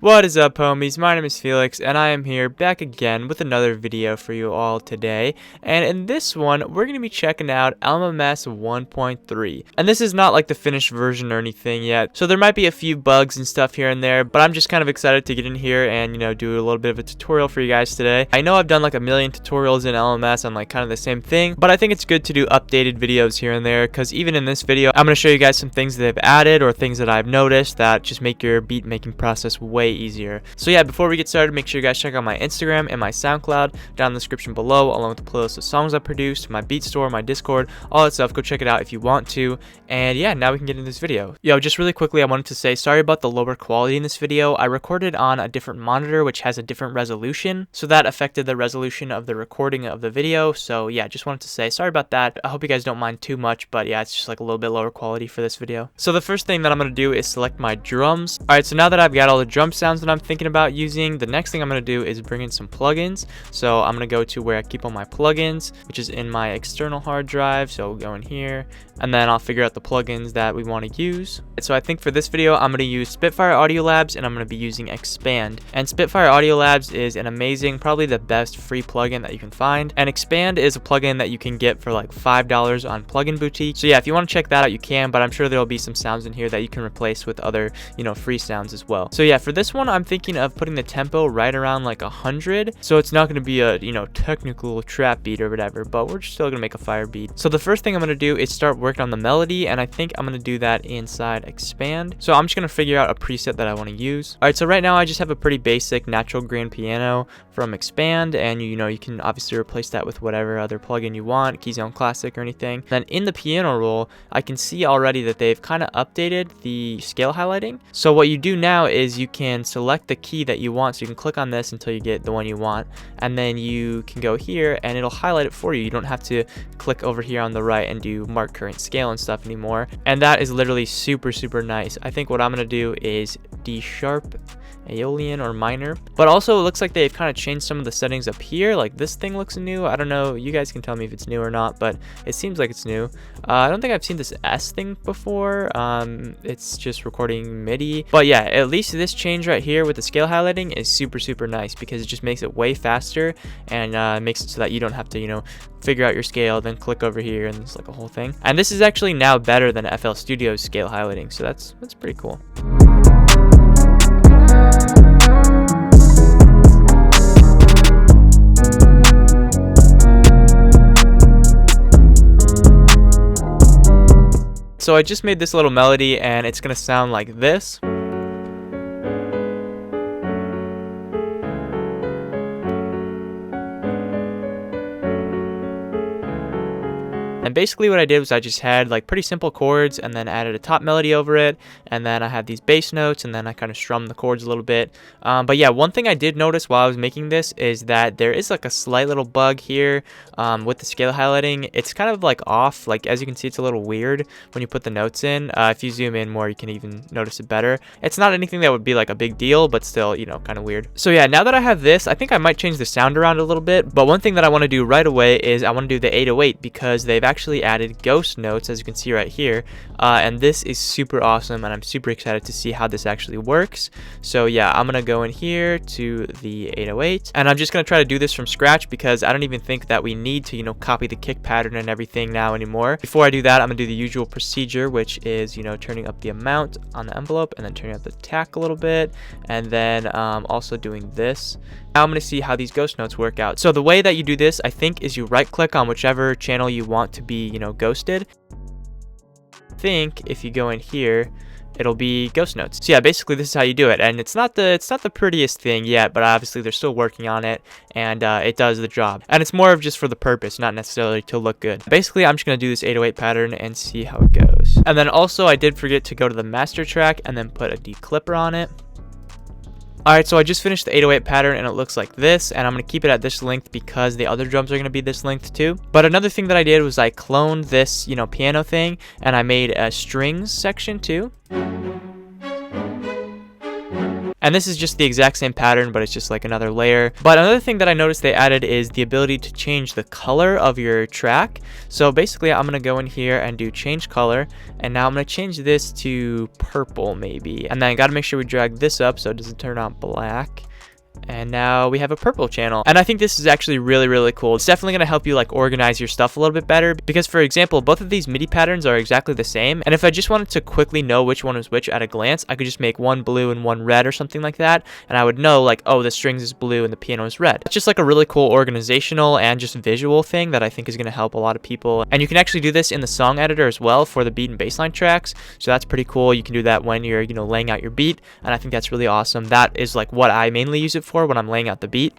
What is up, homies? My name is Felix, and I am here back again with another video for you all today. And in this one, we're going to be checking out LMMS 1.3. And this is not like the finished version or anything yet, so there might be a few bugs and stuff here and there, but I'm just kind of excited to get in here and, do a little bit of a tutorial for you guys today. I know I've done like a million tutorials in LMMS on like kind of the same thing, but I think it's good to do updated videos here and there, because even in this video, I'm going to show you guys some things that they've added or things that I've noticed that just make your beat making process way easier. So yeah, before we get started, make sure you guys check out my Instagram and my SoundCloud down in the description below, along with the playlist of songs I produced, my beat store, my Discord, all that stuff. Go check it out if you want to. And yeah, now we can get into this video. Yo, just really quickly, I wanted to say sorry about the lower quality in this video. I recorded on a different monitor which has a different resolution, so that affected the resolution of the recording of the video. So yeah, just wanted to say sorry about that. I hope you guys don't mind too much, but yeah, it's just like a little bit lower quality for this video. So the first thing that I'm going to do is select my drums. Alright, so now that I've got all the drum sounds that I'm thinking about using, the next thing I'm going to do is bring in some plugins. So I'm going to go to where I keep all my plugins, which is in my external hard drive. So we'll go in here, and then I'll figure out the plugins that we want to use. So I think for this video, I'm going to use Spitfire Audio Labs, and I'm going to be using Expand. And Spitfire Audio Labs is an amazing, probably the best free plugin that you can find. And Expand is a plugin that you can get for like $5 on Plugin Boutique. So yeah, if you want to check that out, you can, but I'm sure there'll be some sounds in here that you can replace with other, free sounds as well. So yeah, for this one, I'm thinking of putting the tempo right around like 100. So it's not going to be a, technical trap beat or whatever, but we're still going to make a fire beat. So the first thing I'm going to do is start working on the melody, and I think I'm going to do that inside Expand. So I'm just going to figure out a preset that I want to use. All right, so right now I just have a pretty basic natural grand piano from Expand, and you can obviously replace that with whatever other plugin you want, Keyzone Classic or anything. Then in the piano roll, I can see already that they've kind of updated the scale highlighting. So what you do now is you can select the key that you want. So you can click on this until you get the one you want, and then you can go here and it'll highlight it for you. You don't have to click over here on the right and do mark current scale and stuff anymore. And that is literally super nice. I think what I'm gonna do is D sharp, Aeolian, or minor. But also it looks like they've kind of changed some of the settings up here. Like this thing looks new. I don't know, you guys can tell me if it's new or not, but it seems like it's new. I don't think I've seen this S thing before. It's just recording MIDI, but yeah, at least this change right here with the scale highlighting is super nice, because it just makes it way faster and makes it so that you don't have to figure out your scale, then click over here, and it's like a whole thing. And this is actually now better than FL Studio's scale highlighting, so that's pretty cool. So I just made this little melody, and it's gonna sound like this. And basically what I did was I just had like pretty simple chords, and then added a top melody over it, and then I had these bass notes, and then I kind of strummed the chords a little bit. But yeah, one thing I did notice while I was making this is that there is like a slight little bug here with the scale highlighting. It's kind of like off. Like as you can see, it's a little weird when you put the notes in. If you zoom in more, you can even notice it better. It's not anything that would be like a big deal, but still, kind of weird. So yeah, now that I have this, I think I might change the sound around a little bit. But one thing that I want to do right away is I want to do the 808, because they've actually added ghost notes, as you can see right here, and this is super awesome, and I'm super excited to see how this actually works. So yeah, I'm gonna go in here to the 808, and I'm just gonna try to do this from scratch, because I don't even think that we need to copy the kick pattern and everything now anymore. Before I do that, I'm gonna do the usual procedure, which is turning up the amount on the envelope, and then turning up the tack a little bit, and then also doing this. Now I'm going to see how these ghost notes work out. So the way that you do this, I think, is you right click on whichever channel you want to be, ghosted. I think if you go in here, it'll be ghost notes. So yeah, basically this is how you do it, and it's not the prettiest thing yet, but obviously they're still working on it, and it does the job. And it's more of just for the purpose, not necessarily to look good. Basically, I'm just gonna do this 808 pattern and see how it goes. And then also, I did forget to go to the master track and then put a declipper on it. Alright, so I just finished the 808 pattern, and it looks like this, and I'm going to keep it at this length because the other drums are going to be this length too. But another thing that I did was I cloned this, piano thing, and I made a strings section too. And this is just the exact same pattern, but it's just like another layer. But another thing that I noticed they added is the ability to change the color of your track. So basically I'm gonna go in here and do change color, and now I'm gonna change this to purple maybe, and then I gotta make sure we drag this up so it doesn't turn out black. And now we have a purple channel, and I think this is actually really cool. It's definitely going to help you like organize your stuff a little bit better, because for example, both of these MIDI patterns are exactly the same, and if I just wanted to quickly know which one was which at a glance, I could just make one blue and one red or something like that, and I would know like, oh, the strings is blue and the piano is red. It's just like a really cool organizational and just visual thing that I think is going to help a lot of people. And you can actually do this in the song editor as well for the beat and bassline tracks, so that's pretty cool. You can do that when you're laying out your beat, and I think that's really awesome. That is like what I mainly use it for when I'm laying out the beat.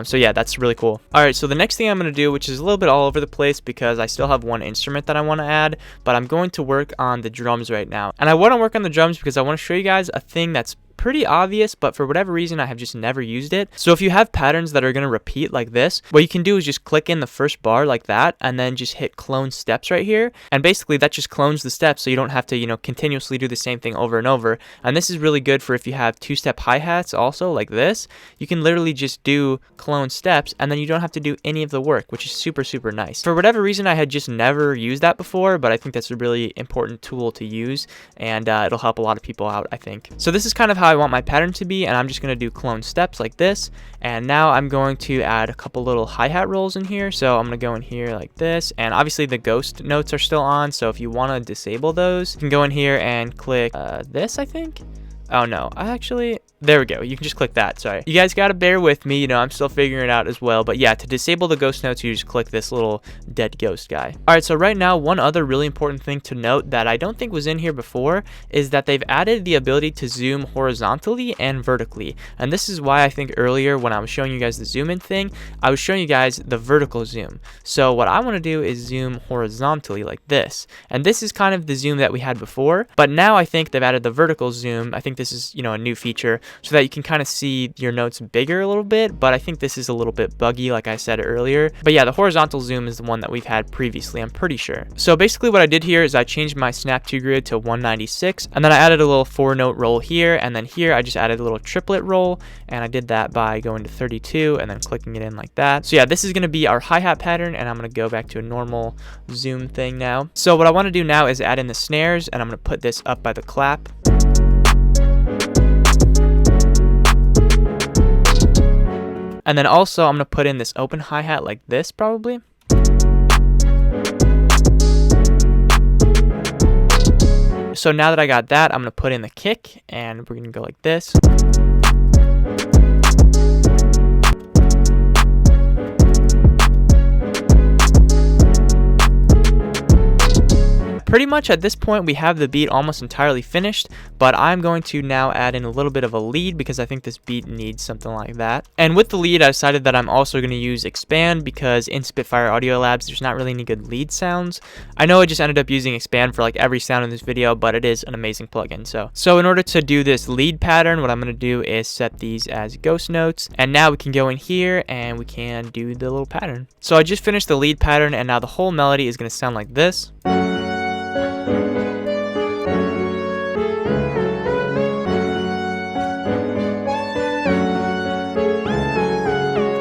So yeah, that's really cool. Alright, so the next thing I'm going to do, which is a little bit all over the place because I still have one instrument that I want to add, but I'm going to work on the drums right now. And I want to work on the drums because I want to show you guys a thing that's pretty obvious, but for whatever reason I have just never used it. So if you have patterns that are going to repeat like this, what you can do is just click in the first bar like that, and then just hit clone steps right here, and basically that just clones the steps so you don't have to continuously do the same thing over and over. And this is really good for if you have two-step hi-hats also like this. You can literally just do clone steps, and then you don't have to do any of the work, which is super nice. For whatever reason I had just never used that before, but I think that's a really important tool to use, and it'll help a lot of people out, I think. So this is kind of how I want my pattern to be, and I'm just going to do clone steps like this. And now I'm going to add a couple little hi-hat rolls in here. So I'm going to go in here like this, and obviously the ghost notes are still on, so if you want to disable those, you can go in here and click this, I think. Oh no, there we go. You can just click that. Sorry. You guys got to bear with me. I'm still figuring it out as well. But yeah, to disable the ghost notes, you just click this little dead ghost guy. All right, so right now, one other really important thing to note that I don't think was in here before is that they've added the ability to zoom horizontally and vertically. And this is why I think earlier when I was showing you guys the zoom in thing, I was showing you guys the vertical zoom. So what I want to do is zoom horizontally like this. And this is kind of the zoom that we had before. But now I think they've added the vertical zoom. I think this is, a new feature so that you can kind of see your notes bigger a little bit, but I think this is a little bit buggy like I said earlier. But yeah, the horizontal zoom is the one that we've had previously, I'm pretty sure. So basically what I did here is I changed my snap 2 grid to 196, and then I added a little 4-note roll here, and then here I just added a little triplet roll, and I did that by going to 32 and then clicking it in like that. So yeah, this is going to be our hi-hat pattern, and I'm going to go back to a normal zoom thing now. So what I want to do now is add in the snares, and I'm going to put this up by the clap. And then also I'm going to put in this open hi-hat like this probably. So now that I got that, I'm going to put in the kick, and we're going to go like this. Pretty much at this point we have the beat almost entirely finished, but I'm going to now add in a little bit of a lead because I think this beat needs something like that. And with the lead I decided that I'm also going to use expand because in Spitfire Audio Labs there's not really any good lead sounds. I know I just ended up using expand for like every sound in this video, but it is an amazing plugin. So in order to do this lead pattern, what I'm going to do is set these as ghost notes, and now we can go in here and we can do the little pattern. So I just finished the lead pattern, and now the whole melody is going to sound like this.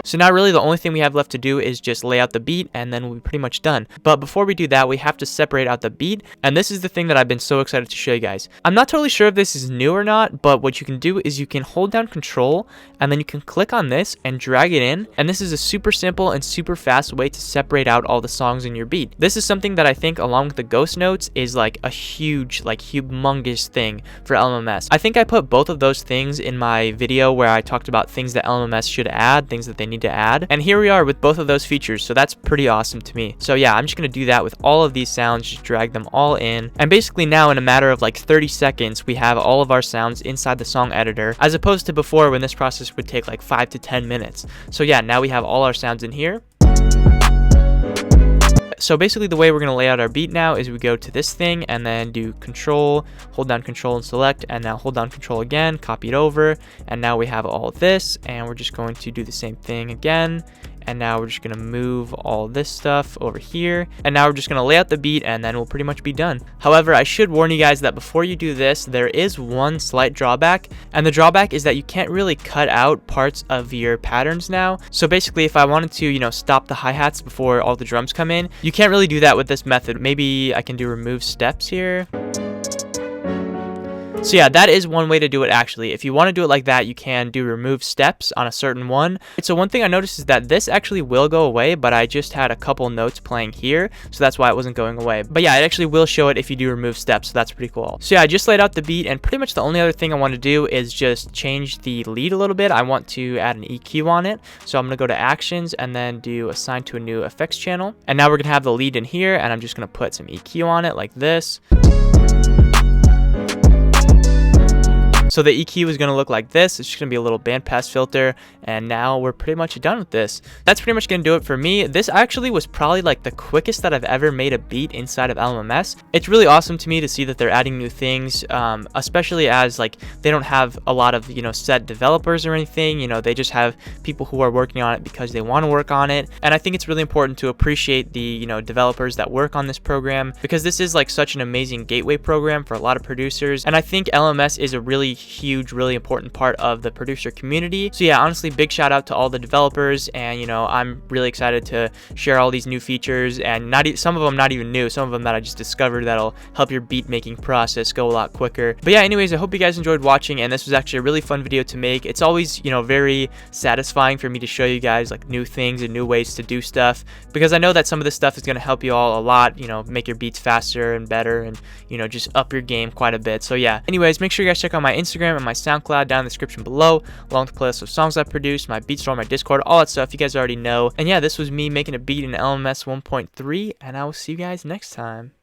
So now really the only thing we have left to do is just lay out the beat, and then we'll be pretty much done. But before we do that, we have to separate out the beat, and this is the thing that I've been so excited to show you guys. I'm not totally sure if this is new or not, but what you can do is you can hold down Control, and then you can click on this and drag it in, and this is a super simple and super fast way to separate out all the songs in your beat. This is something that I think, along with the ghost notes, is like a huge, like humongous thing for LMMS. I think I put both of those things in my video where I talked about things that LMMS should add, things that they need to add, and here we are with both of those features, so that's pretty awesome to me. So yeah, I'm just gonna do that with all of these sounds, just drag them all in, and basically now in a matter of like 30 seconds we have all of our sounds inside the song editor, as opposed to before when this process would take like 5 to 10 minutes. So yeah, now we have all our sounds in here. So basically the way we're going to lay out our beat now is we go to this thing and then do Control, hold down Control and select, and now hold down Control again, copy it over, and now we have all of this, and we're just going to do the same thing again, And now we're just gonna move all this stuff over here, and now we're just gonna lay out the beat, and then we'll pretty much be done. However, I should warn you guys that before you do this, there is one slight drawback, and the drawback is that you can't really cut out parts of your patterns now. So basically, if I wanted to, you know, stop the hi-hats before all the drums come in, you can't really do that with this method. Maybe I can do remove steps here. So yeah, that is one way to do it actually. If you want to do it like that, you can do remove steps on a certain one. So one thing I noticed is that this actually will go away, but I just had a couple notes playing here, so that's why it wasn't going away. But yeah, it actually will show it if you do remove steps, so that's pretty cool. So yeah, I just laid out the beat, and pretty much the only other thing I want to do is just change the lead a little bit. I want to add an EQ on it. So I'm going to go to actions and then do assign to a new effects channel. And now we're going to have the lead in here, and I'm just going to put some EQ on it like this. So the EQ is going to look like this. It's just going to be a little bandpass filter, and now we're pretty much done with this. That's pretty much going to do it for me. This actually was probably like the quickest that I've ever made a beat inside of LMMS. It's really awesome to me to see that they're adding new things, especially as like they don't have a lot of, you know, set developers or anything. You know, they just have people who are working on it because they want to work on it. And I think it's really important to appreciate the, you know, developers that work on this program, because this is like such an amazing gateway program for a lot of producers. And I think LMS is a really huge, really important part of the producer community. So yeah, honestly, big shout out to all the developers, and you know, I'm really excited to share all these new features, and some of them not even new, some of them that I just discovered that'll help your beat making process go a lot quicker. But yeah, anyways, I hope you guys enjoyed watching, and this was actually a really fun video to make. It's always, you know, very satisfying for me to show you guys like new things and new ways to do stuff, because I know that some of this stuff is going to help you all a lot, you know, make your beats faster and better, and you know, just up your game quite a bit. So yeah, anyways, make sure you guys check out my Instagram and my SoundCloud down in the description below, along with the playlist of songs I produced, my beat store, my Discord, all that stuff you guys already know. And yeah, this was me making a beat in LMMS 1.3, and I will see you guys next time.